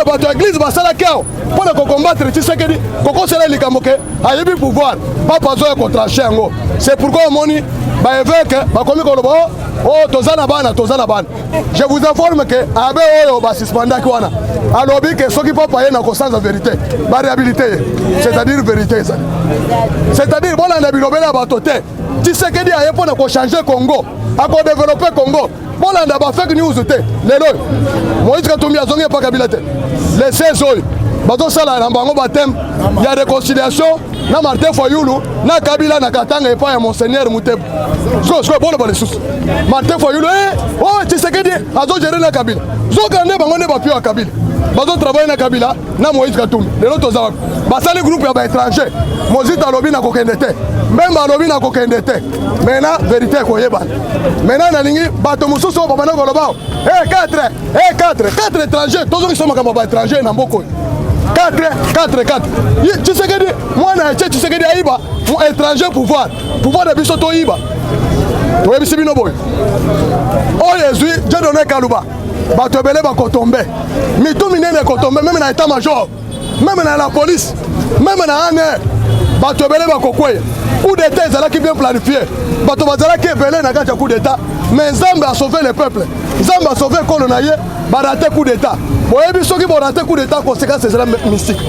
bato église basala kao pour combattre Tshisekedi koko sala likamoke ayebi pouvoir papa zo contre chango. C'est pourquoi moni ba évêque ba komi ko lobo oh tozana bana. Je vous informe que abe oyo ba suspenda ki wana alobi que soki papa ye na conscience vérité ba réhabilité c'est-à-dire vérité ça. C'est-à-dire bon na bilobela bato te Tshisekedi aye pour ko changer Congo a ko développer Congo. Bon là d'abord fake news te lelo Moïse Katumbi azongi pa Kabila te les 16 oyo bato sala na bango batem ya réconciliation na Martin Fayulu na Kabila na Katanga epa ya Monseigneur Mutebu so bon ba les sous Martin Fayulu oh Tshisekedi azo gérer na Kabila zoka ne bango ne ba pio Kabila bazo travailler na Kabila na Moïse Katumbi lelo toza basali groupe ya ba étranger Mozita lobi na kokende te même lobi na kokende te maintenant vérité ko yeba maintenant na lingi bato mususu ba bana ko lobao 4 étrangers tozo kisoma kama ba étranger na mboko 4 Tshisekedi mwana Tshisekedi aiba étranger pouvoir de biso to iba to yebisi bino boy o Jésus Dieu donné Kaluba bato belé ba kotombe mitu minene kotombe même na état major même na la police même na ane bato belé ba kokwe coup d'état ezalaki bien planifié bato bazalaki belé na kati coup d'état mais Nzambe a sauvé le peuple Nzambe a sauvé kolonaye baraté coup d'état boyebi soki borate coup d'état conséquence ezala mystique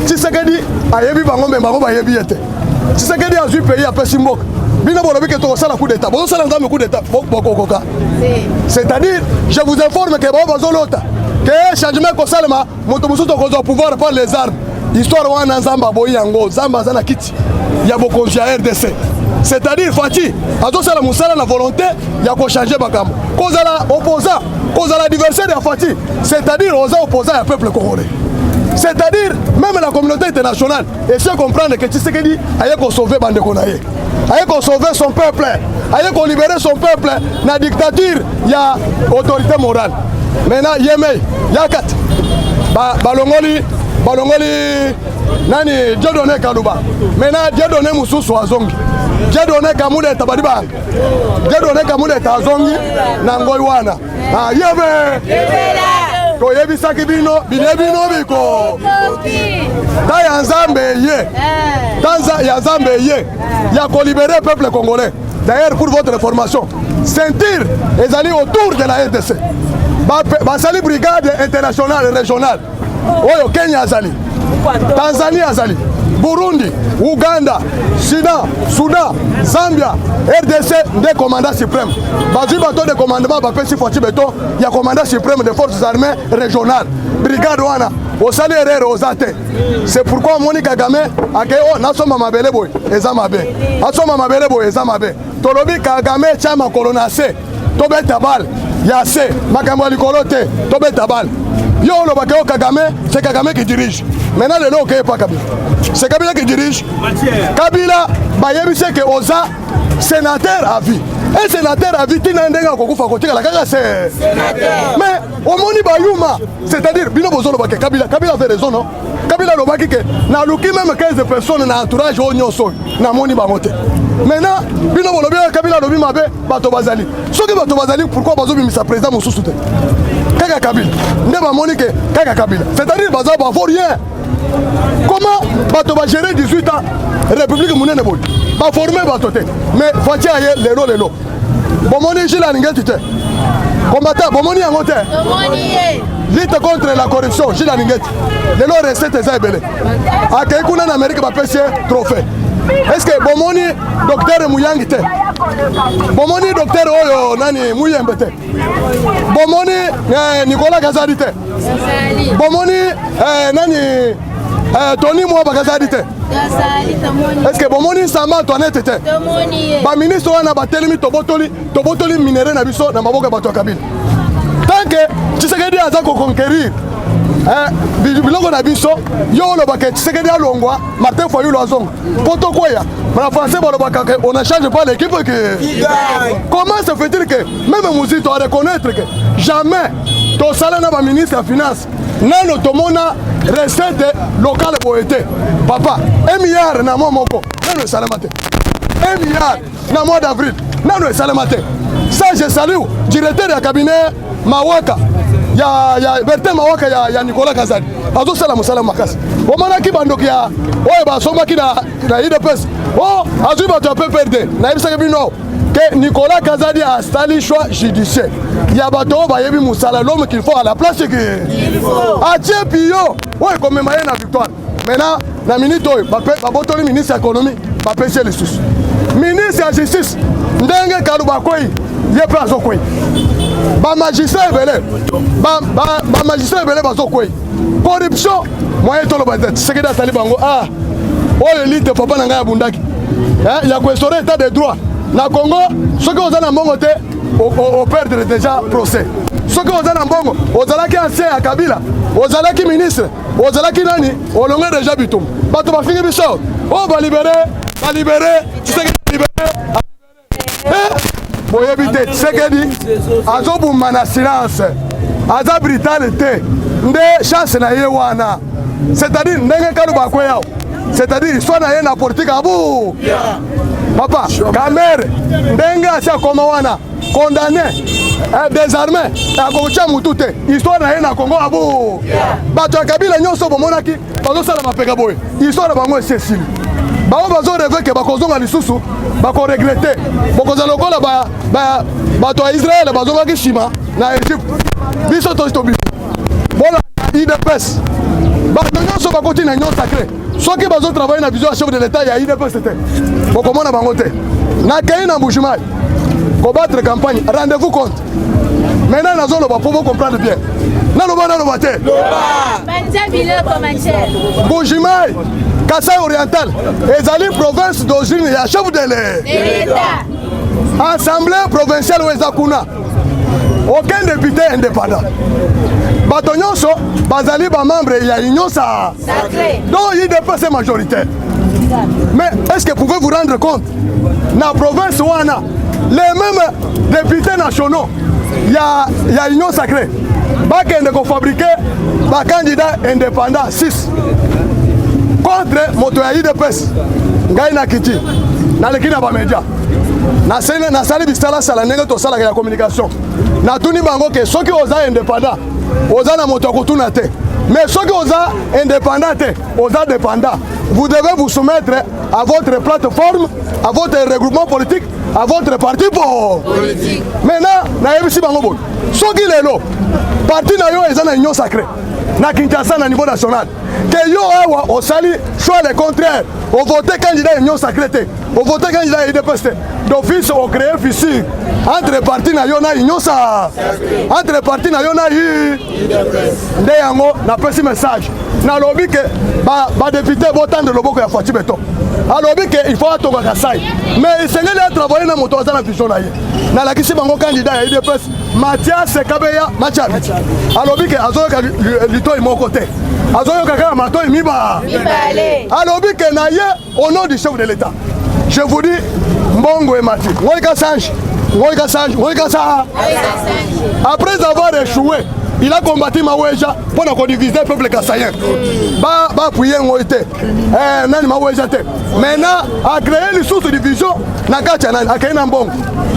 Tshisekedi ayebi bango me bango bayebi ete Tshisekedi azui pays apesi mboka bino bolobi ke tokosala coup d'état bozosala Nzambe coup d'état bokokoka c'est-à-dire je vous informe que bao bazolota que changement kosalema moto mosusu tokozwa pouvoir par les armes histoire wana Nzambe aboyi yango Nzambe aza na kiti ya bokonzi ya RDC c'est-à-dire Fati azosala musala na volonté ya kochanger bakambo kozala opposant kozala adversaire ya Fati c'est-à-dire oza opposant ya peuple congolais c'est-à-dire même la communauté internationale essaie de comprendre que Tshisekedi aye ko sauver bandeko na ye aye ko sauver son peuple aye ko libérer son peuple na dictature ya autorité morale maintenant yemei yakat balongoli nani Dieu donné Kaluba maintenant Dieu donné mususu azongi Dieu donné kamude tabadibanga Dieu donné kamude tazongi na ngoi wana yebe to yebisaki bino biko ta ya Nzambe ye tanza ya Nzambe ye ya ko libérer peuple congolais. D'ailleurs pour votre information ceinture ezali autour de la RDC basali brigade internationale régionale oyo Kenya azali Tanzania azali Burundi, Uganda, Soudan, Zambia, RDC, des commandants suprêmes. Bazui bateau de commandement, bapesi Fati Beto, il y a commandant suprême des forces armées régionales. Brigade Wana, au salaire aux athées. C'est pourquoi Moni Kagame a dit oh, Nasoma Mabele Boy, Ezamabe. Nasoma Mabele Boy, Ezamabe. Tolobi Kagame, Chama Kolonase, Tobe Tabal, Yase, Makamwali Kolote, Tobe Tabal. Yo le Bakeo Kagame, c'est Kagame qui dirige. Maintenant le nom n'est pas Kabila. C'est Kabila qui dirige. Kabila, Bayebi c'est que Oza, sénateur à vie. Un sénateur à vie, Tinandenga Kokufa Kotika, la Kaga c'est sénateur. Mais au Moni Bayuma, c'est-à-dire Bino Bozo Lobake, Kabila fait raison, non? Kabila Lobaki, na Luki même 15 personnes dans l'entourage au Nyoso, na Moni Bamote. Maintenant, Bino Bolobi, Kabila Lobi Mabe, Bato Bazali. Ce que Bato Bazali, pourquoi Bazo Bimisa président Moussousoute? Kaka Kabila, Ndeba Monique, Kaka Kabila. C'est-à-dire Bazo ne vaut rien. Comment Bato va gérer 18 ans République Mounene Boy va former Bato te. Mais Fati aye lelo. Bomoni Gila Ningetite. Combattant Bomoni Angote. Lutte contre la corruption, Gila Ninget. Lelo recette Zaibele. Akekuna en Amérique va passer trophée. Est-ce que Bomoni docteur Mouyangite? Bomoni docteur Oyo Nani Mouyembete. Bomoni Nicolas Gazadite. Bomoni Nani Tony Mwaba Gazadite. Est-ce que Bomoni Sama Antoinette te? Ba ministre wana batelemi tobotoli minéraux na biso na maboka bato Kabila. Tant que Tshisekedi aza ko conquérir biloko na biso yo lobaka Tshisekedi alongwa Martin Fayulu azonga poto koya na français bolobaka on ne change pas l'équipe que comment se fait-il que même Mouzito a reconnaître que jamais to sala na ba ministre ya finance nano tomona recette locale boete papa 1 milliard na momoko nano salamate 1 milliard na mois d'avril nano salamate ça je salue directeur du cabinet Mawaka ya Bertin Mawaka ya Nicolas Kazadi azo sala musala makasi omanaki bandoki ya oyo basomaki na IDPS azwi bato ya PPRD nayebisaki bino que Nicolas Kazadi a installé choix judiciaire ya bato oyo bayebi musala l'homme qu'il faut à la place que atie pio oyo komema ye na victoire maintenant na minute oyo babotoli ministre ya économie bapesi lisusu ministre ya justice ndenge Kaluba kwei ye mpe azokwei bamagistrat ebele bazokwei corruption moyen toloba te Tshisekedi asali bango oyo elite papa na ngai abundaki ya koinstaurer état de droit na Congo soki oza na mbongo te operdre déjà procès soki oza na mbongo ozalaki ancien ya Kabila ozalaki ministre ozalaki nani olonge déjà bitumba bato bafingi biso balibere Tshisekedi libere boyebi te Tshisekedi azobuma na silence aza brutal te nde chance na ye wana c'est-à-dire ndenge Kaluba akweyao c'est-à-dire histoire na ye na politique abu papa Kamere ndenge asi akoma wana condamné désarmé akokutia mutu te histoire na ye na Congo abu bato ya Kabila nyonso bomonaki bazosala mapeka boye histoire na bango esesili bango bazoreve ke bakozonga lisusu bakoregrete bokoza lokola bato ya Israel bazongaki nsima na Egypte biso tosto biso bona IDPS bato nyonso bakoti na union sacré soki bazotravaille na vision ya chef de l'état ya IDPS te bokomona bango te nakei na Mbujimayi kobattre campagne rendez-vous compte maintenant nazoloba po comprendre bien naloba te Mbujimayi Kasai oriental ezali province d'origine ya chef de l'État assemblée provinciale oyo eza kuna aucun député indépendant bato nyonso bazali bamembre ya union sacrée donc IDPS est majoritaire mais est-ce que vous pouvez vous rendre compte na province wana les mêmes députés nationaux ya union sacrée bakende kofabriquer bacandidat indépendant 6 contre moto ya IDPS ngai na kiti naleki na bamedia nasali bisalasala ndenge tosalaka ya communication natuni bango ke soki oza indépendant oza na moto akotuna te mais soki oza indépendant te oza dépendant vous devez vous soumettre à votre plateforme à votre regroupement politique à votre parti politique maintenant nayebisi bango boye soki lelo parti na yo eza na union sacrée na Kinshasa na niveau national que yo awa osali choix le contraire au voter candidat union sacrée te au voter candidat IDPS te d'office au créer fissure entre parti na yo na union entre parti na yo na IDPS nde yango na pesi message na lobi ke ba député botande loboko ya Fatou Beto alobi ke il faut atonga Kasai mais isengeli a travailler na moto aza na vision na ye na lakisi bango candidat ya IDPS Mathias Kabeya Machabi alobi ke azoyoka litoi moko te azoyoka kaka matoi mibale alobi ke na ye au nom du chef de l'État je vous dis mbongo e mati ngoika sange après avoir échoué il a combattu Maweja pour nous diviser le peuple kassaïen. Appuyer Ngoïté. Nani Maweja te. Maintenant, a créé les sources de division. Nakacha nani, a créé Nambong.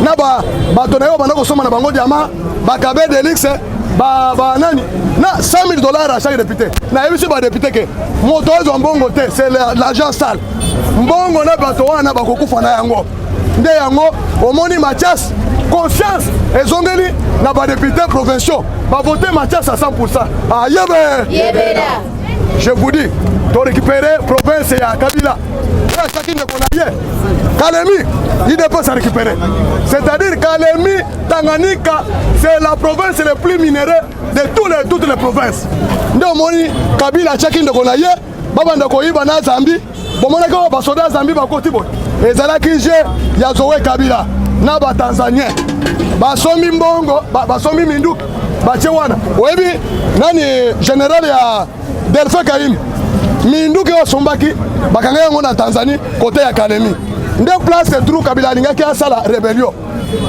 Naba, Batonayo, Banako Soma, Nabango Diama, Bakabe Delix, nani. Na $100 à chaque député. Na yebisi ba député que motozo mbongo te, c'est l'argent sale. Mbongo na bato wana bakokufa na yango. Nde yango omoni Mathias conscience ezongeli na ba députés provinciaux ba voter Mathias à 100%. Ah yebela. Je vous dis, to récupérer province ya Kabila. Chacun de Konaye. Kalemi, il ne peut se récupérer. C'est-à-dire Kalemi, Tanganyika, c'est la province la plus minérée de toutes les provinces. Nde moni Kabila chacun de Konaye, babanda koyiba na Zambie. Bomonaka basoda Zambie bakoti bo. Ezalaki je ya Zoé Kabila na ba Tanzanien. Basomi mbongo, basomi minduki. Bache wana. Oyebi nani général ya Delphin Kaim. Minduki osombaki bakanga yango na Tanzanie côté ya Kalemi. Nde place trou Kabila alingaki asala rébellion.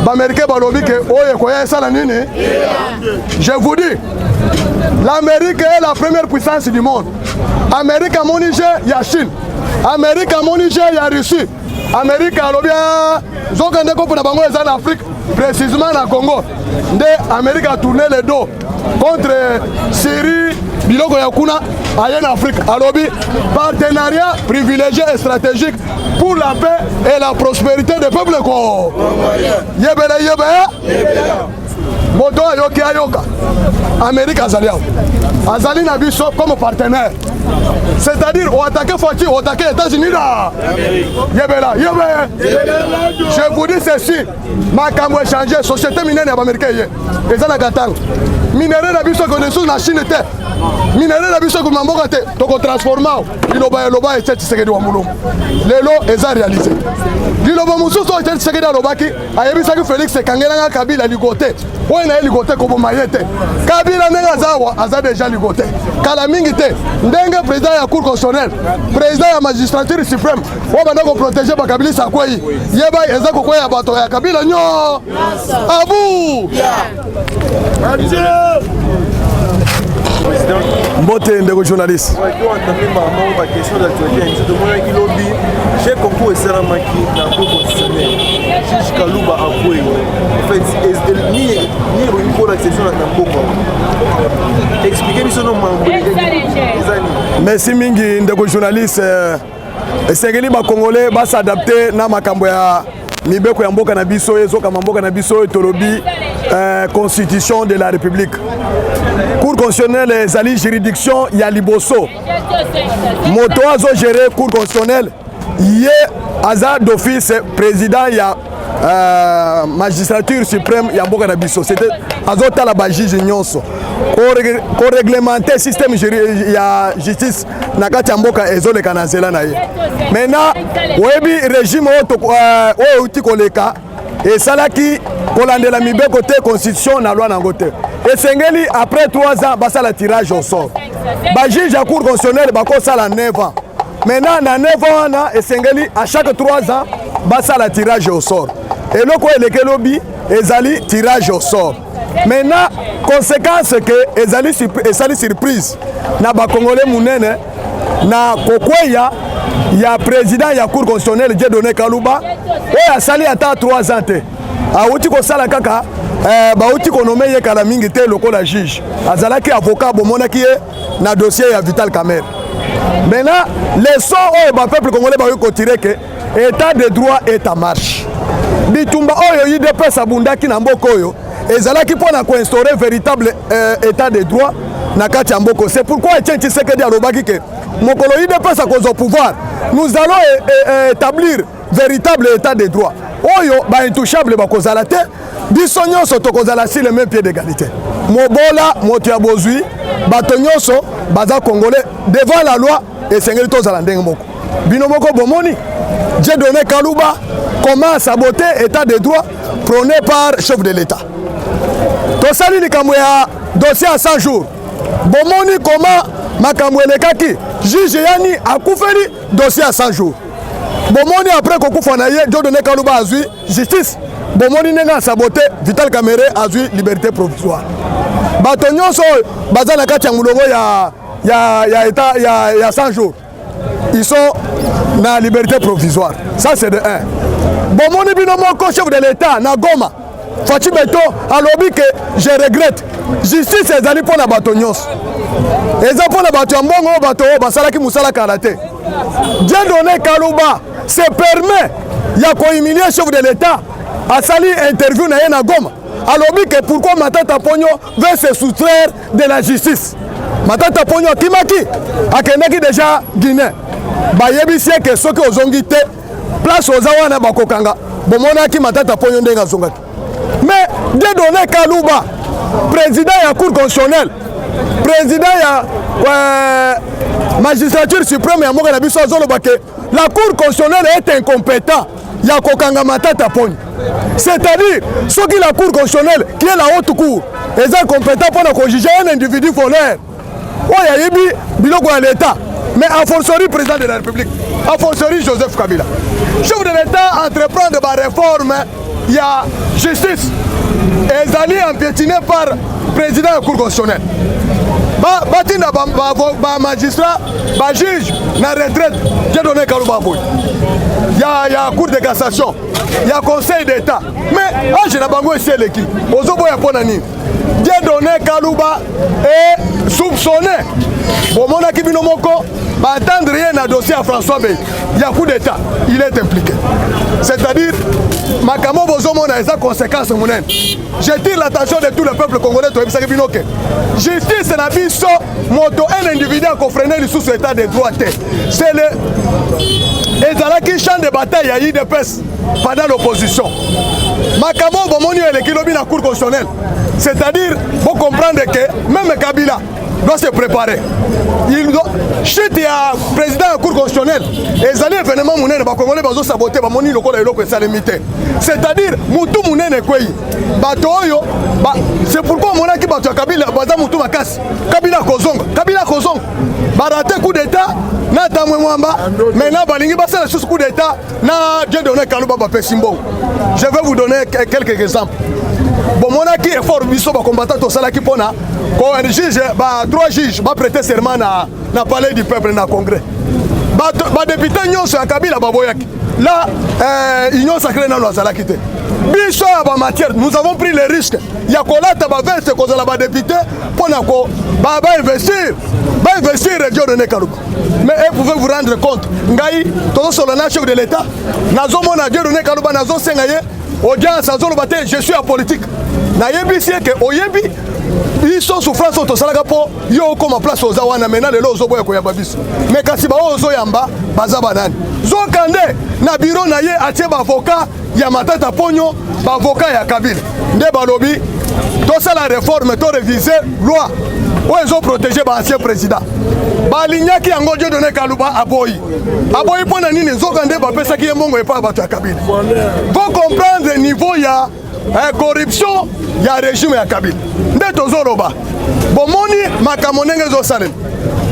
Ba américain balobi ke oye koya sala nini? Je vous dis, l'Amérique est la première puissance du monde. Amérique a monigé ya Chine. Amérique a monigé ya Russie. Amérique a lobia zokande ko pona bango eza na Afrique précisément na Congo nde Amérique a tourné le dos contre Syrie biloko ya kuna en Afrique alobi partenariat privilégié et stratégique pour la paix et la prospérité des peuples ko yebe moto ayoki ayoka Amérique azali na biso comme partenaire, c'est-à-dire au attaquer Fati, au attaquer États-Unis là. Yebela. Je vous dis ceci, ma cambo échangé, société minière américaine, et ça n'a qu'à temps. Minerai na biso connaissance na Chine te. Minerai na biso comme mamboka te, toko transforma, iloba et Tshisekedi wa mulungu. Lelo eza réalisé. Liloba mususu et Tshisekedi alobaki, ayebisa ki Félix Sekangela Kabila ligote. Oye na ligote ko bomayete. Kabila nenga zawa aza déjà ligote. Kala mingi te, ndenge président ya cour constitutionnelle, président ya magistrature suprême, o banda ko protéger ba Kabila sakwei. Yeba eza ko kwa ya bato ya Kabila nyo. Abu. Mbote ndeko journaliste. J'ai concours et c'est la maquille dans le constitutionnel. Juge Kalouba a joué. En fait, ni pour l'accession à Namboka. Expliquez-moi son nom. Merci mingi ndeko journaliste. Esengeli ba Congolais ba s'adapter na makambo ya mibeko ya mboka na biso ezoka mboka na biso etolobi constitution de la République. Cour constitutionnelle ezali juridiction ya liboso. Moto azo gérer cour constitutionnelle yé aza d'office président ya magistrature suprême ya mboka na biso. C'était azota la ba juge nyonso. Ko réglementer système ya justice na kati ya mboka ezoleka na zela na ye. Maintenant webi régime oyo uti koleka esalaki kolandela mibeko te constitution na loi nango te. Esengeli après 3 ans basala tirage au sort. Ba juge à cour constitutionnelle bakosala 9 ans. Maintenant na 9 ans na esengeli à chaque 3 ans basala tirage au sort. Et loko elekelobi ezali tirage au sort. Maintenant conséquence que ezali surprise na ba Congolais munene na kokweya ya président ya cour constitutionnelle Dieudonné Kalouba et asali ata 3 ans te. Auti ko sala kaka bauti ko nomé ye kala mingi te lokola juge. Azalaki avocat bomonaki ye na dossier ya Vital Kamerhe. Maintenant les sons au peuple congolais ba ko tirer que état de droit est en marche. Bitumba oyo UDPS abundaki na mboko oyo ezalaki pona ko instaurer véritable état de droit na kati ya mboko. C'est pourquoi Etienne Tshisekedi alobaki que mokolo UDPS akozo pouvoir, nous allons établir véritable état de droit. Oyo ba intouchable ba kozala te, biso nyonso tokozala sur le même pied d'égalité. Mobola moto ya bozui, bato nyonso baza congolais devant la loi et sengeli tozala ndenge moko. Bino moko bomoni, Dieudonné Kalouba comment saboter état de droit prôné par chef de l'État. Tosali likambo ya dossier à 100 jours. Bomoni comment makambo elekaki, juge yani akufeli dossier à 100 jours. Bomoni après kokufa na ye Dieudonné Kalouba azui justice. Bomoni nenga saboté Vital Kamerhe azui liberté provisoire. Bato nyonso baza na kati ya mulongo ya état ya 100 jours. Ils sont na liberté provisoire. Ça c'est de 1. Bomoni bino moko chef de l'État na Goma. Fati Beto alobi que je regrette. Justice ezali pona bato nyonso. Eza pona bato mbongo bato basalaki musala karate. Dieudonné Kalouba se permet ya ko humilier chef de l'État a sali interview na ye na Goma. Alobi que pourquoi Matata Ponyo veut se soustraire de la justice. Matata Ponyo kimaki akendaki déjà Guinée. Ba yebisi que soki ozongi te place ozawana bakokanga. Bomonaki Matata Ponyo ndenga zongaki. Mais Dieudonné Kalouba, président ya cour constitutionnelle, président ya magistrature suprême ya mboka na biso azoloba que la cour constitutionnelle est incompétent ya kokanga Matata Ponyo. C'est-à-dire, ceux qui la cour constitutionnelle, qui est la haute cour, est incompétent pour juger un individu voleur. Oh, il y a eu biloko à l'État, mais a fortiori président de la République, a fortiori Joseph Kabila. Chef de l'État entreprend de la réforme, il y a justice. Et ils allaient empiétinés par président de la Cour constitutionnelle. Batinda magistrat, juge, na retraite, j'ai donné Kalouba Boy. Il y a Cour de cassation, il y a Conseil d'État. Mais je n'ai pas essayé l'équipe. Ozoboya Ponani. J'ai donné Kalouba et soupçonné. Bon, mon équipe Binomoko va attendre rien à dossier à François Bey. Il y a coup d'État, il est impliqué. C'est-à-dire, Makamo Bozomo a des conséquences. Je tire l'attention de tout le peuple congolais. Justice n'a pas so moto un individu a confréné le sous-état des droits. C'est le ezalaki champ de bataille à IDPS pendant l'opposition. Makamo Bomoni est le kilobi na Cour constitutionnelle. C'est-à-dire, vous comprendre que même Kabila doit se préparer. Il doit chute à président de la Cour constitutionnelle. Et les événements mounènes, les Congolais vont saboter, les locaux et les salimité. C'est-à-dire, Moutou mounène est quoi? C'est pourquoi mon équipe a Kabila, Baza Moutou Makas, Kabila Kozong, Baraté coup d'État, Nata Mwamba, maintenant Balingi Bassa la sous coup d'État, na Dieu donné Kalouba Bapé Simbo. Je vais vous donner quelques exemples. Bon, mon équipe est fort, biso ba combattant au salaki pona. Quand un juge, trois juges, va prêter serment na palais du peuple na congrès. Ba député nyonso ya Kabila baboyaki. Là, union sacrée na loazala quitté. Biso ba matière, nous avons pris le risque. Ya kolata ba verse cause la ba député pona ko ba investir. Ba investir région de Nekalouba. Mais pouvez vous rendre compte, ngai todo solana chef de l'état, nazo mona Dieu de Nekalouba nazo sengaye. Audience à zone bataille, je suis en politique. Nayebi c'est que oyebi ils sont souffrance au salaka po yo comme place aux awana mena le lozo boya ko yababis. Mais kasi ba ozo yamba baza banani. Zokande na bureau na ye atie ba avocat ya matata ponyo ba avocat ya Kabila. Nde balobi to ça la réforme to réviser loi. Où ils ont protégé ba ancien président. Ba lignaki yango Dieu donné Kalouba aboyi. Aboyi pona nini zokande ba pesa ki mbongo e pa ba ya Kabila. Faut comprendre le niveau ya corruption ya régime ya Kabila. Nde tozoloba. Bomoni makamonenge zo salem.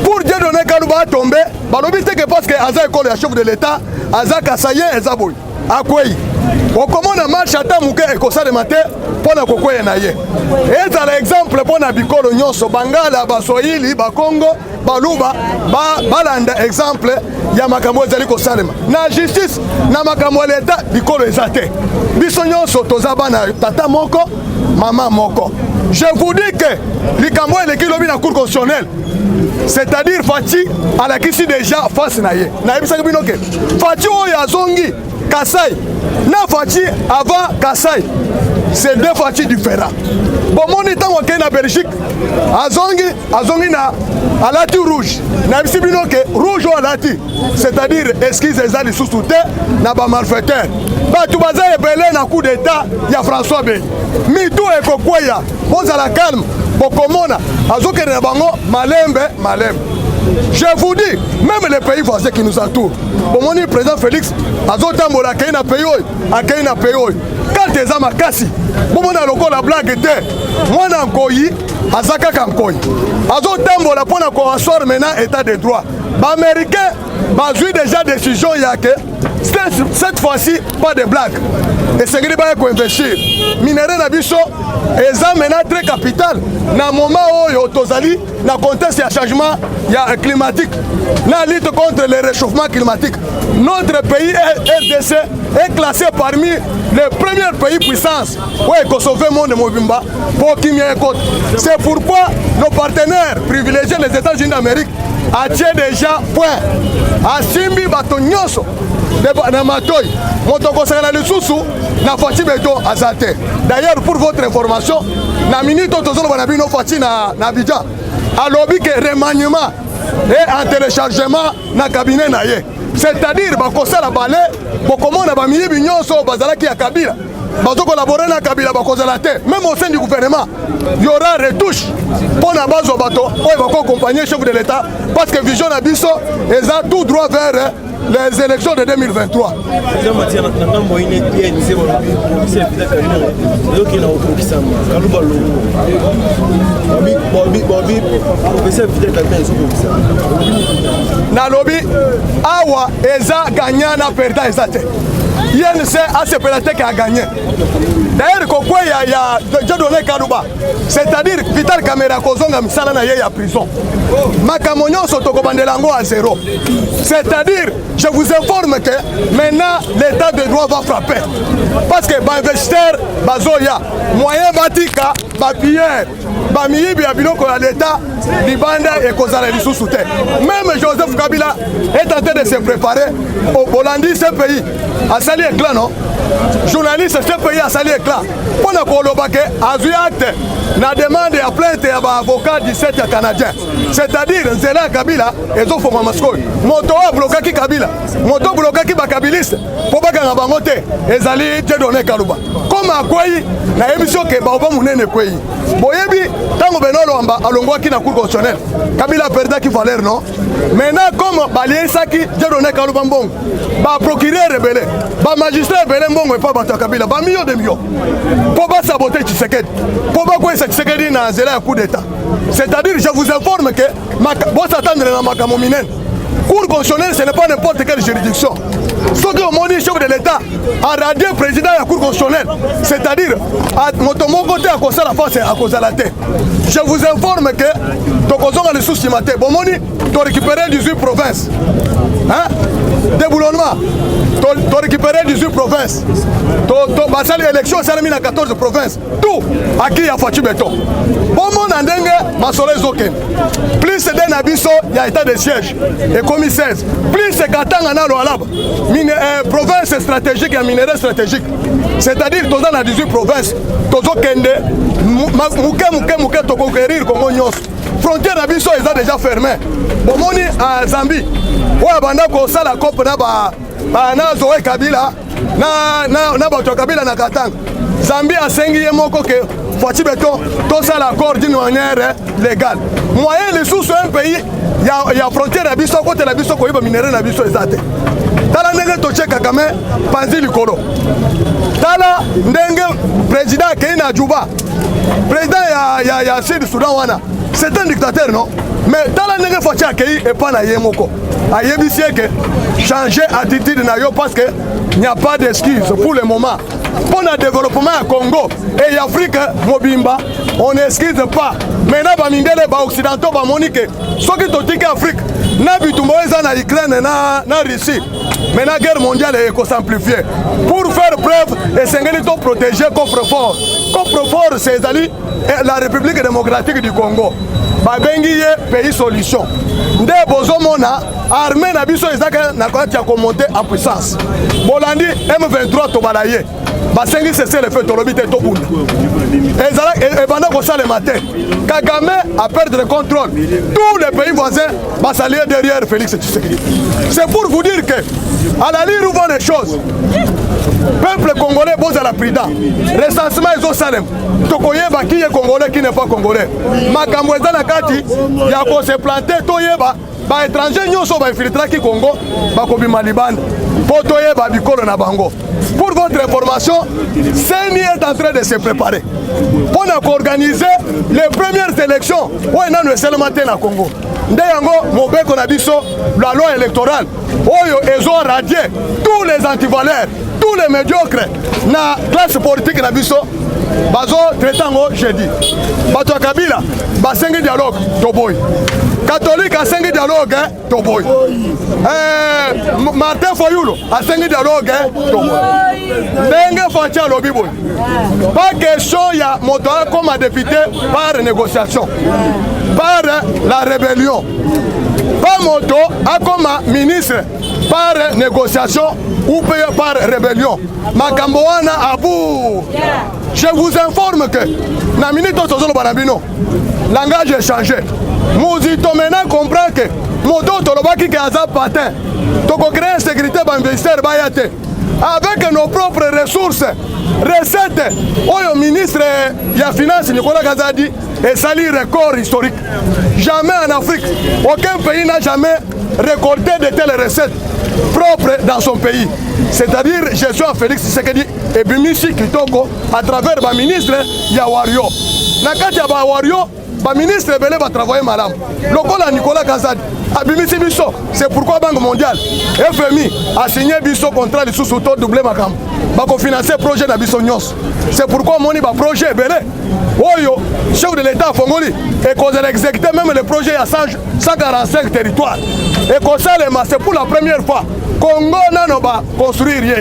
Pour Dieu donné Kalouba tomber, balobi te que parce que aza école ya chef de l'état, aza kasaye ezaboyi. Akwei. Okomona marche ata muke ekosale mate pona kokweye na ye. Ezala exemple pona bikolo nyonso bangala basoyili bakongo baluba balanda exemple ya makambo ezali kosalema. Na justice na makambo l'État bikolo ezate. Biso nyonso toza bana tata moko, mama moko. Je vous dis que likambo eleki lobi na Cour constitutionnelle. C'est-à-dire Fati à la kisi déjà face na ye. Na yebisaki bino ke Fati oyo azongi Kassai, na Fati avant Kassai, c'est deux Fati différents. Bon, mon état en Belgique, azongi na alati rouge. Na bisibino ke rouge ou alati, c'est-à-dire esquisse les ali sous-souté na ba malfaiteur. Ba tu baza ebele na coup d'état ya François Bey. Mitou e kokweya, poza la calme, bokomona azoke na bango malembe. Je vous dis, même les pays voisins qui nous entourent, bon, mon président Félix, azotambola akei na pays. Quand les amakasi, bon, mon aloko la blague était, moi n'ankoyi, azaka kankoyi. Azotambola pour na asseoir maintenant état de droit. Bah américain, bah eu déjà décision yake. Cette fois-ci, pas de blague. Et c'est qu'il va investir. Minerai nabiso, et ça maintenant très capital. Dans le moment où il y a un contexte de changement climatique, la lutte contre le réchauffement climatique, notre pays RDC est classé parmi les premiers pays puissance. Oui, il faut sauver le monde Mobimba pour qu'il y ait un côte. C'est pourquoi nos partenaires privilégiés, les États-Unis d'Amérique, attirent déjà point à Simbi Batonyoso. D'ailleurs, pour votre information, na minute na Abidjan, a lobby que remaniement et en téléchargement na cabinet na ye. C'est-à-dire bakosa la balai, bokomo na bamini binyonso bazalaki ya Kabila. Bazo collaborer na Kabila bakosa la terre. Même au sein du gouvernement, il y aura retouche pour na bazo bato, on va accompagner chef de l'État parce que vision na biso ils ont tout droit vers les élections de 2023. Nalobi awa eza gagnant na perdant ezate. INC a se pélaté qui a gagné. D'ailleurs kokwe ya Dieudonné Kalouba, c'est-à-dire Vital Kamerhe kozonga misala na ye ya prison. Makambo nyonso tokobandela yango à zéro. C'est-à-dire, je vous informe que maintenant l'état de droit va frapper. Parce que investisseurs bazoya moyen batika bapilleur bamiyibi ya biloko ya l'état libanda ekozala lisusu te. Même Joseph Kabila est en train de se préparer au Bolandi ce pays. Asali éclat non? Journaliste ce pays asali éclat. Pour ne koloba ke azui acte na demande ya plainte ya ba avocat 17 ya canadien. C'est-à-dire nzela Kabila ezofoma maskoy. Moto a bloqué Kabila. Moto bloqué ba kabiliste. Po bakanga bango te ezali Dieudonné Kalouba. Comme akwei na émission ke ba oba munene kwei. Boyebi tango Benolo amba alongwaki na cour constitutionnelle. Kabila perdaki valeur non? Maintenant comme baliesaki Dieudonné Kalouba mbongo. Ba procureur rebelle, ba magistrat rebelle mbongo epa bato Kabila, ba millions de millions. Po ba saboter Tshisekedi. Po ba kwesa Tshisekedi na nzela ya coup d'état. C'est-à-dire je vous informe que bon s'attendre na makambo minene. Cour constitutionnelle ce n'est pas n'importe quelle juridiction. Ce que mon chef de l'État a radié président de la Cour constitutionnelle, c'est-à-dire à mon côté à cause de la face à cause de la tête. Je vous informe que Tokozonga le souci matin, bon moni, tu as récupéré 18 provinces. Hein? Déboulonnement, tu as récupéré 18 provinces. Tu as fait l'élection, ça a mis 14 provinces. Tout, à qui a fait béton. Bon mon andenge, ma soleil zoken. Plus c'est d'un abisso, il y a état de siège. Et commis 16. Plus c'est Katanga lo alab. Province stratégique et minerai stratégique. C'est-à-dire, tu as 18 provinces. Tu as kende, mouké, tu conquérir Congo Nyos. Frontière d'Abisso, ils ont déjà fermé. Bon, on est à Zambie. Ouais, banda ko sala COP na Zoé Kabila, na bato Kabila na Katanga. Zambie a sengi moko ke Fati Beton, tout ça l'accord d'une manière légale. Moyen les sous un pays, il y a frontière d'Abisso, côté d'Abisso, ko iba minéraux d'Abisso ezate. Tala ndenge toche Kagame panzi likolo. Tala ndenge président Kenya Juba. Président ya Sud Soudan wana. C'est un dictateur non? Mais tala ndenge Fati akei et pas na yemoko. Ayebisi que changer attitude na yo parce que il n'y a pas d'excuse pour le moment. Pour le développement à Congo et Afrique mobimba, on n'excuse pas. Maintenant bamindele ba occidentaux ba monique. Soki totiki Afrique, na bitumbo eza na Ukraine na Russie. Maintenant guerre mondiale est s'amplifier. Pour faire preuve et s'engagner to protéger coffre-fort. Coffre-fort c'est la République démocratique du Congo. Babengi pays solution. Nde bozomona armée na biso ezaka na kwati ya monter en puissance. Bolandi M23 to balaye. Basengi cesser le feu tolobi te to bunda. Ezala e banda ko sale matin. Kagame a perdre le contrôle. Tous les pays voisins va s'allier derrière Félix Tshisekedi. C'est pour vous dire que à la lire où vont les choses. Peuple congolais pose à la prudence. Recensement ils ont salem. Tokoyeba qui est congolais qui n'est pas congolais. Makambo ezana kati ya ko se planter toyeba ba étranger nyonso ba infiltrer ki Congo ba ko bima libanda. Po toyeba bikolo na bango. Pour votre information, CENI est en train de se préparer pour organiser les premières élections où il y a seulement na Congo. Ndeyango mobeko na biso la loi électorale oyo ils ont radié tous les antivaleurs, tous les médiocres na classe politique na biso bazo traitango jeudi. Bato Kabila basengi dialogue toboy. Catholique a sengi dialogue toboy. Martin Fayulu a sengi dialogue toboy. Ndenge Fatia lobi boy. Pas question ya moto comme député par négociation. Par la rébellion. Pas moto comme ministre par négociation ou par rébellion. Makamboana Abou. Je vous informe que na minute tozolo banabino langage est changé. Muzito maintenant comprend que moto tolobaki ke aza patin. Toko créer sécurité ba investisseur bayate. Avec nos propres ressources, recettes, oyo ministre ya finance Nicolas Kazadi et sali record historique. Jamais en Afrique, aucun pays n'a jamais récolté de telles recettes propres dans son pays. C'est-à-dire gestion à Félix Tshisekedi et Bimichi Kitoko à travers le ministre Yawario. Nakati ya Yawario, ba ministre belé va travailler madame lokola Nicolas Kazadi abimisi biso. C'est pourquoi Banque mondiale FMI a signé biso contrat de sous-auto doublé makam ba ko financer projet na biso nyos. C'est pourquoi moni ba projet belé oyo chef de l'état fongoli et qu'on a exécuté même le projet à 145 territoires et qu'on c'est pour la première fois Congo n'a pas construit rien.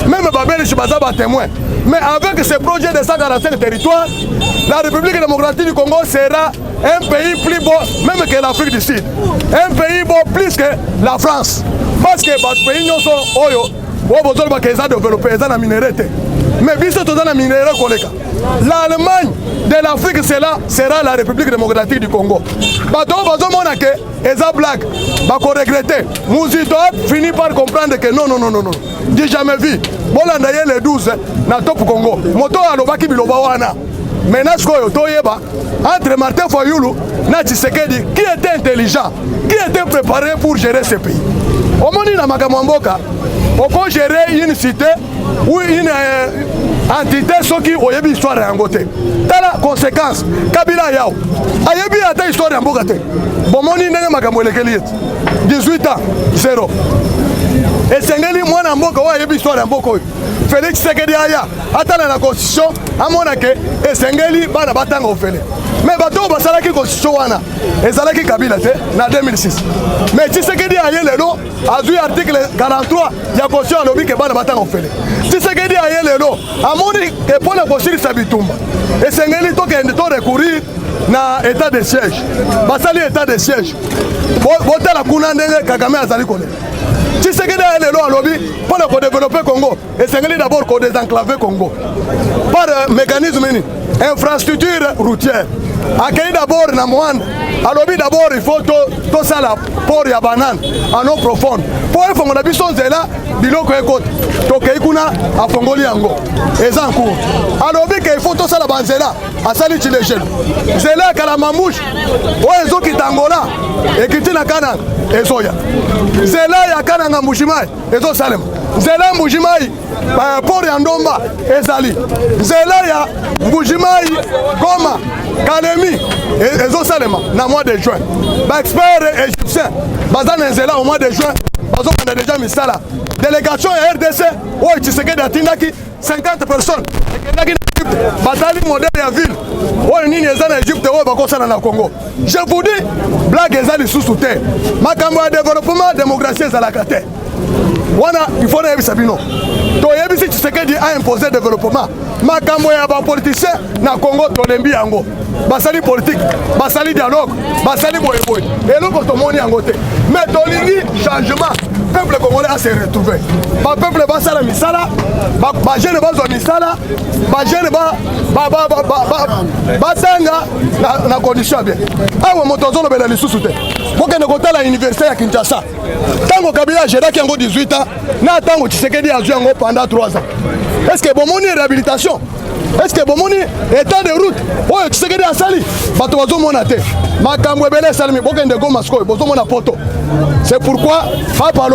Même Babel Chibaza témoin. Mais avec ce projet de 145 territoires, la République démocratique du Congo sera un pays plus beau même que l'Afrique du Sud. Un pays beau plus que la France. Parce que les pays nous sont oyo, ils ont développé la minéralité. Mais biso dans la minéralité l'Allemagne de l'Afrique sera la République démocratique du Congo. Bato bazo mona que eza blague, bako regretter. Muzito finit par comprendre que non. J'ai jamais vu. Bolanda ye le 12 na top Congo. Moto alobaki biloba wana. Maintenant skoyo toyeba entre Martin Fayulu na Tshisekedi qui était intelligent, qui était préparé pour gérer ce pays. Omoni na makamamboka, oko gérer une cité ou une entité soki oyebi histoire ya ngote. Tala conséquence Kabila yao. Ayebi ata histoire ya mboka te. Bomoni ndenge makambo elekeli yetu. 18 ans 0. Esengeli mwana mboka wa yebi histoire ya mboka oyo. Félix Tshisekedi aya atala na constitution amona ke esengeli bana batanga ofele. Mais bato basalaki constitution wana ezalaki Kabila te na 2006. Mais Tshisekedi aye lelo azui article 43 ya constitution alobi ke bana batanga ofele. Tshisekedi aye lelo amoni ke pona kosilisa bitumba esengeli tokende to recourir na état de siège. Basali état de siège. Botala kuna ndenge Kagame azali kole. Tshisekedi aye lelo alobi pona ko développer Congo esengeli d'abord ko désenclaver Congo par mécanisme infrastructure routière. Accueilli d'abord na Moanda. Alobi d'abord il faut tout ça la port ya banane en eau profonde. Pour fongo na biso nzela biloko ekota. Tokei kuna afongoli yango. Eza en cours. Alobi que il faut tout ça la banzela asali chilejel. Zela kala mamouche. O ezo kitangola ekiti na kana ezoya. Zela ya kana na Mbushimai ezo salema. Zela Mbushimai port ya Ndomba ezali. Zela ya Mbushimai Goma Kalemi ezo salema na mois de juin. Ba expert égyptien bazana nzela au mois de juin bazo kanda déjà misala. Délégation ya RDC o Tshisekedi atindaki 50 personnes. Ekendaki na Égypte batali modèle ya ville. O nini ezana Égypte o bakosana na Congo. Je vous dis blague ezali sous terre. Makambo ya développement démocratie ezalaka te. Wana il faut na yebisa bino. To yebisi Tshisekedi a imposé développement. Makambo ya ba politicien na Congo tolembi yango. Basali politique, basali dialogue, basali boyeboy. Et nous tomoni yango te. Mais tolingi changement. Peuple congolais a se retrouvé. Ba peuple basala misala, ba jeune bazo misala, ba jeune ba tanga na condition bien. Awa motozo no bela lisusu te. Boke ne kotala université ya Kinshasa. Tango Kabila géraki yango 18 ans, na tango Tshisekedi azui yango pendant 3 ans. Est-ce que bomoni réhabilitation? Est-ce que bomoni état de route? Oh, Tshisekedi asali. Bato bazo mona te. Makambo ebele salimi boke ndeko masko bozo mona poto. C'est pourquoi Papa